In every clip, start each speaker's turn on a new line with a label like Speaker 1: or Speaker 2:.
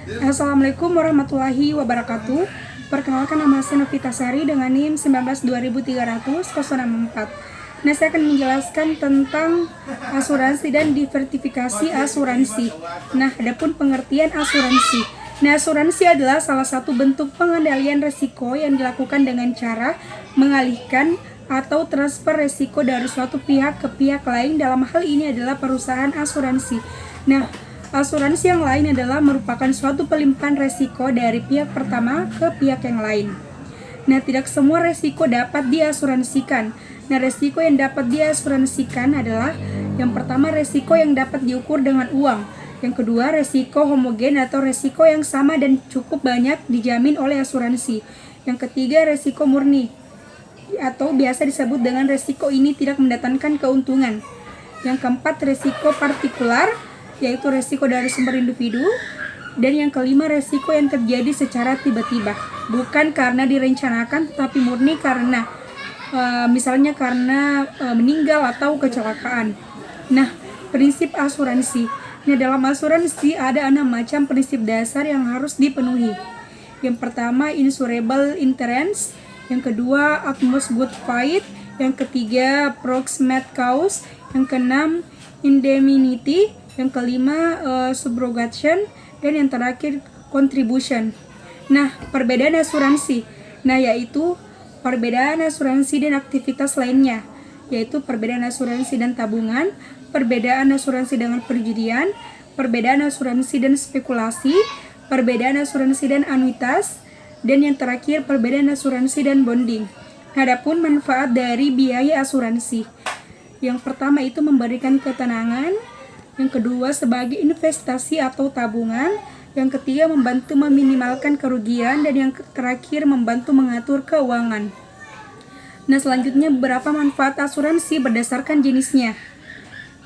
Speaker 1: Assalamualaikum warahmatullahi wabarakatuh. Perkenalkan, nama saya Novita Sari dengan NIM 19.2300-064. Nah, saya akan menjelaskan tentang asuransi dan diversifikasi asuransi. Nah, adapun pengertian asuransi. Nah, asuransi adalah salah satu bentuk pengendalian risiko yang dilakukan dengan cara mengalihkan atau transfer risiko dari suatu pihak ke pihak lain. Dalam hal ini adalah perusahaan asuransi. Nah, asuransi yang lain adalah merupakan suatu pelimpahan resiko dari pihak pertama ke pihak yang lain. Nah, tidak semua resiko dapat diasuransikan. Nah, resiko yang dapat diasuransikan adalah yang pertama, resiko yang dapat diukur dengan uang. Yang kedua, resiko homogen atau resiko yang sama dan cukup banyak dijamin oleh asuransi. Yang ketiga, resiko murni atau biasa disebut dengan resiko ini tidak mendatangkan keuntungan. Yang keempat, resiko partikular, yaitu resiko dari sumber individu. Dan yang kelima, resiko yang terjadi secara tiba-tiba, bukan karena direncanakan, tetapi murni karena misalnya karena meninggal atau kecelakaan. Nah, prinsip asuransi. Nah, dalam asuransi ada 6 macam prinsip dasar yang harus dipenuhi. Yang pertama, insurable insurance. Yang kedua, utmost good faith. Yang ketiga, proximate cause. Yang keenam, indemnity. Yang kelima, subrogation. Dan yang terakhir, contribution. Nah, perbedaan asuransi. Nah, yaitu perbedaan asuransi dan aktivitas lainnya, yaitu perbedaan asuransi dan tabungan, perbedaan asuransi dengan perjudian, perbedaan asuransi dan spekulasi, perbedaan asuransi dan anuitas, dan yang terakhir perbedaan asuransi dan bonding. Adapun manfaat dari biaya asuransi. Yang pertama itu memberikan ketenangan, yang kedua sebagai investasi atau tabungan, yang ketiga membantu meminimalkan kerugian, dan yang terakhir membantu mengatur keuangan. Nah, selanjutnya beberapa manfaat asuransi berdasarkan jenisnya,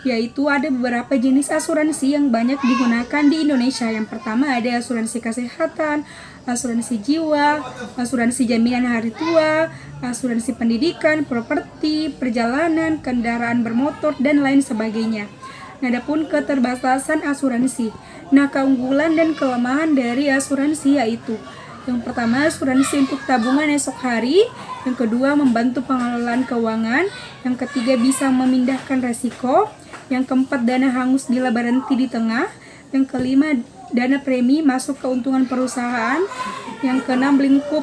Speaker 1: yaitu ada beberapa jenis asuransi yang banyak digunakan di Indonesia. Yang pertama ada asuransi kesehatan, asuransi jiwa, asuransi jaminan hari tua, asuransi pendidikan, properti, perjalanan, kendaraan bermotor, dan lain sebagainya. Nah, adapun keterbatasan asuransi. Nah, keunggulan dan kelemahan dari asuransi yaitu yang pertama, asuransi untuk tabungan esok hari. Yang kedua, membantu pengelolaan keuangan. Yang ketiga, bisa memindahkan resiko. Yang keempat, dana hangus bila berhenti di tengah. Yang kelima, dana premi masuk keuntungan perusahaan. Yang keenam, lingkup